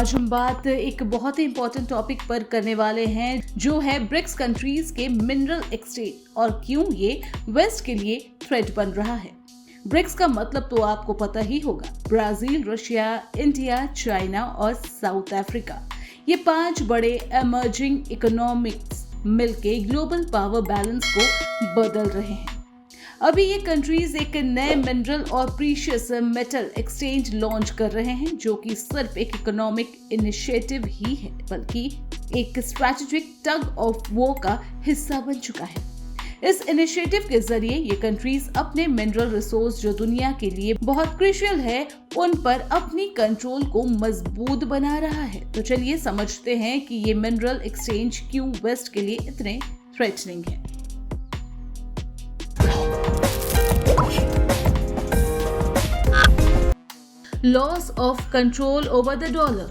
आज हम बात एक बहुत ही इंपॉर्टेंट टॉपिक पर करने वाले हैं, जो है ब्रिक्स कंट्रीज के मिनरल एक्सचेंज और क्यों ये वेस्ट के लिए थ्रेट बन रहा है। ब्रिक्स का मतलब तो आपको पता ही होगा, ब्राजील, रशिया, इंडिया, चाइना और साउथ अफ्रीका। ये 5 बड़े एमर्जिंग इकोनॉमिक्स मिलके ग्लोबल पावर बैलेंस को बदल रहे हैं। अभी ये कंट्रीज एक नए मिनरल और प्रीशियस मेटल एक्सचेंज लॉन्च कर रहे हैं, जो कि सिर्फ एक इकोनॉमिक इनिशिएटिव ही है, बल्कि एक स्ट्रैटेजिक टग ऑफ वॉर का हिस्सा बन चुका है। इस इनिशिएटिव के जरिए ये कंट्रीज अपने मिनरल रिसोर्स, जो दुनिया के लिए बहुत क्रूशियल है, उन पर अपनी कंट्रोल को मजबूत बना रहा है। तो चलिए समझते हैं कि ये मिनरल एक्सचेंज क्यों वेस्ट के लिए इतने थ्रेटनिंग है। Loss of control over the dollar.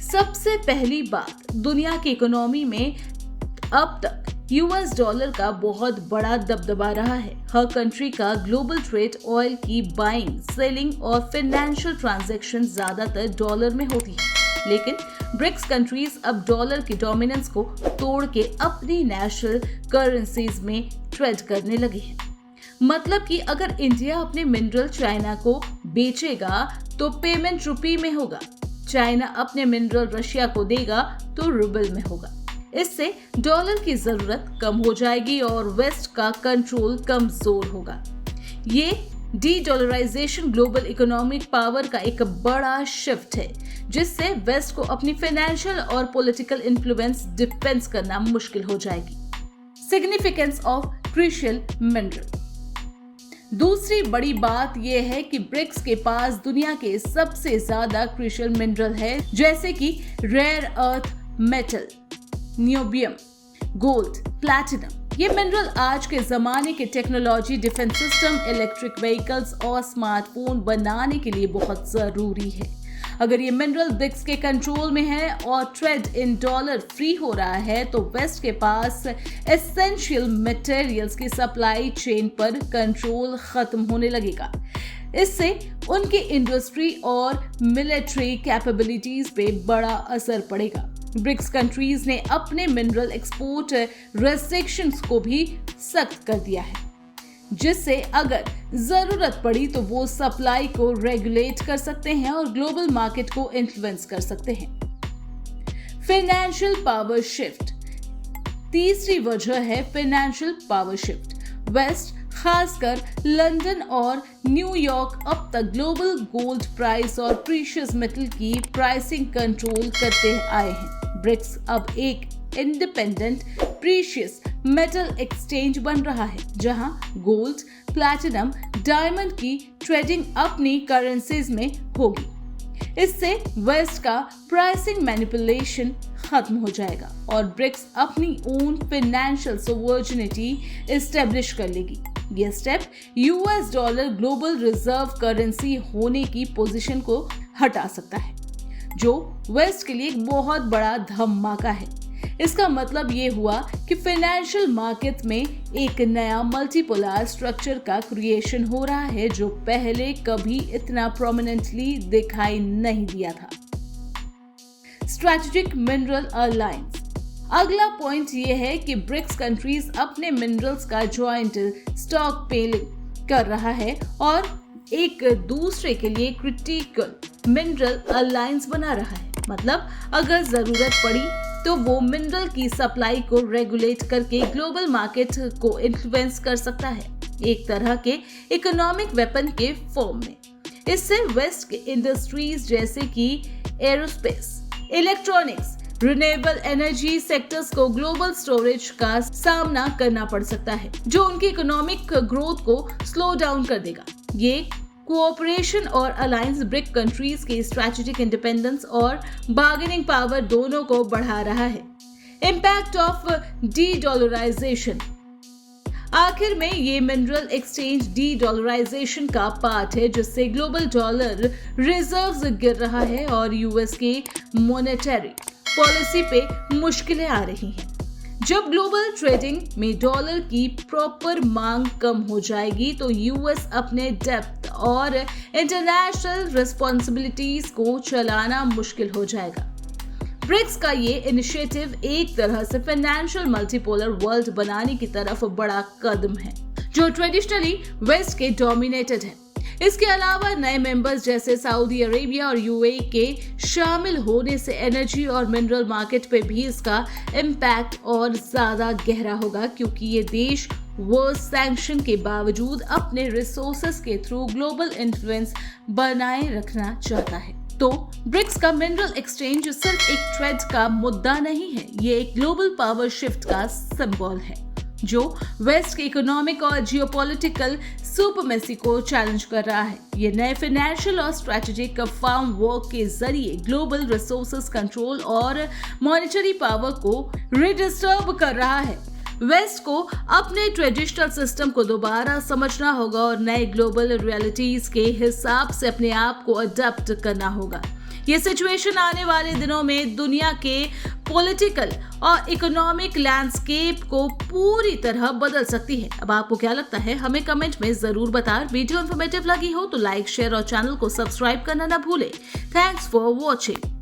सबसे पहली बात, दुनिया की इकोनॉमी में अब तक यूएस डॉलर का बहुत बड़ा दबदबा रहा है। हर कंट्री का ग्लोबल ट्रेड, ऑयल की बाइंग, सेलिंग और फाइनेंशियल ट्रांजैक्शन ज्यादातर डॉलर में होती है। लेकिन ब्रिक्स कंट्रीज अब डॉलर की डोमिनेंस को तोड़ के अपनी नेशनल करेंसीज में ट्रेड करने लगे हैं। मतलब कि अगर इंडिया अपने मिनरल चाइना को बेचेगा तो पेमेंट रुपी में होगा, चाइना अपने मिनरल रशिया को देगा तो रूबल में होगा। इससे डॉलर की जरूरत कम हो जाएगी और वेस्ट का कंट्रोल कमजोर होगा। ये de dollarisation global economic power का एक बड़ा शिफ्ट है, जिससे वेस्ट को अपनी फाइनेंशियल और पॉलिटिकल इन्फ्लुएंस डिफेंस करना मुश्किल हो जाएगी। Significance of crucial mineral. दूसरी बड़ी बात यह है कि ब्रिक्स के पास दुनिया के सबसे ज्यादा क्रूशियल मिनरल है, जैसे कि rare earth metal, niobium, gold, platinum. ये मिनरल आज के जमाने के technology, defence system, electric vehicles और स्मार्टफोन बनाने के लिए बहुत जरूरी है। अगर ये मिनरल ब्रिक्स के कंट्रोल में है और ट्रेड इन डॉलर फ्री हो रहा है, तो वेस्ट के पास एसेंशियल मटेरियल्स की सप्लाई चेन पर कंट्रोल खत्म होने लगेगा। इससे उनकी इंडस्ट्री और मिलिट्री कैपेबिलिटीज पे बड़ा असर पड़ेगा। ब्रिक्स कंट्रीज ने अपने मिनरल एक्सपोर्ट रेस्ट्रिक्शंस को भी सख्त कर दिया है, जिससे अगर जरूरत पड़ी तो वो सप्लाई को रेगुलेट कर सकते हैं और ग्लोबल मार्केट को इन्फ्लुएंस कर सकते हैं। Financial power shift. तीसरी वजह है फाइनेंशियल पावर शिफ्ट। वेस्ट, खासकर लंदन और न्यूयॉर्क, अब तक ग्लोबल गोल्ड प्राइस और प्रीशियस मेटल की प्राइसिंग कंट्रोल करते आए हैं। ब्रिक्स अब एक इंडिपेंडेंट प्रीशियस मेटल एक्सचेंज बन रहा है, जहां गोल्ड, प्लैटिनम, डायमंड की ट्रेडिंग अपनी करेंसीज में होगी। इससे वेस्ट का प्राइसिंग मैनिपुलेशन खत्म हो जाएगा और ब्रिक्स अपनी ओन फाइनेंशियल सोवर्जिनिटी एस्टेब्लिश कर लेगी। यह step US dollar global reserve currency होने की पोजीशन को हटा सकता है, जो वेस्ट के लिए एक बहुत बड़ा धमाका है। इसका मतलब ये हुआ कि फाइनेंशियल मार्केट में एक नया मल्टीपोलर स्ट्रक्चर का क्रिएशन हो रहा है, जो पहले कभी इतना प्रोमिनेंटली दिखाई नहीं दिया था। Strategic mineral alliance. अगला पॉइंट ये है कि ब्रिक्स कंट्रीज अपने मिनरल्स का ज्वाइंट स्टॉक पिलिंग कर रहा है और एक दूसरे के लिए क्रिटिकल मिनरल अलायंस बना रहा है। मतलब अगर जरूरत पड़ी तो वो मिनरल की सप्लाई को रेगुलेट करके ग्लोबल मार्केट को इन्फ्लुएंस कर सकता है, एक तरह के इकोनॉमिक वेपन के फॉर्म में। इससे वेस्ट के इंडस्ट्रीज जैसे कि aerospace, electronics, renewable energy sectors को ग्लोबल स्टोरेज का सामना करना पड़ सकता है, जो उनकी इकोनॉमिक ग्रोथ को स्लो डाउन कर देगा। ये कोऑपरेशन और अलायंस ब्रिक कंट्रीज के स्ट्रैटेजिक इंडिपेंडेंस और बार्गेनिंग पावर दोनों को बढ़ा रहा है। Impact of de dollarisation. आखिर में ये मिनरल एक्सचेंज डी डॉलराइजेशन का पार्ट है, जिससे ग्लोबल डॉलर रिजर्व्स गिर रहा है और यूएस के मॉनेटरी पॉलिसी पे मुश्किलें आ रही हैं। जब ग्लोबल ट्रेडिंग में डॉलर की प्रॉपर मांग कम हो जाएगी तो यूएस अपने डेप्थ और इंटरनेशनल रिस्पॉन्सिबिलिटीज को चलाना मुश्किल हो जाएगा। ब्रिक्स का ये इनिशिएटिव एक तरह से फाइनेंशियल मल्टीपोलर वर्ल्ड बनाने की तरफ बड़ा कदम है, जो ट्रेडिशनली वेस्ट के डोमिनेटेड है। इसके अलावा नए मेंबर्स जैसे सऊदी अरेबिया और यूएई के शामिल होने से एनर्जी और मिनरल मार्केट पे भी इसका इम्पैक्ट और ज्यादा गहरा होगा, क्योंकि ये देश वो सैंक्शन के बावजूद अपने रिसोर्सेस के थ्रू ग्लोबल इन्फ्लुएंस बनाए रखना चाहता है। तो ब्रिक्स का मिनरल एक्सचेंज सिर्फ एक ट्रेड का मुद्दा नहीं है, ये एक ग्लोबल पावर शिफ्ट का सिंबल है जो वेस्ट के इकोनॉमिक और जियोपॉलिटिकल सुपरमेसी को चैलेंज कर रहा है। ये नए फाइनेंशियल और स्ट्रेटेजिक फर्म वर्क के जरिए ग्लोबल रिसोर्सेज कंट्रोल और मॉनेटरी पावर को रिडिस्टर्ब कर रहा है। वेस्ट को अपने ट्रेडिशनल सिस्टम को दोबारा समझना होगा और नए ग्लोबल रियलिटीज के हिसाब से अपने आप को अडॉप्ट करना होगा। ये सिचुएशन आने वाले दिनों में दुनिया के पॉलिटिकल और इकोनॉमिक लैंडस्केप को पूरी तरह बदल सकती है। अब आपको क्या लगता है, हमें कमेंट में जरूर बताएं। वीडियो इन्फॉर्मेटिव लगी हो तो लाइक, शेयर और चैनल को सब्सक्राइब करना ना भूलें। Thanks for watching.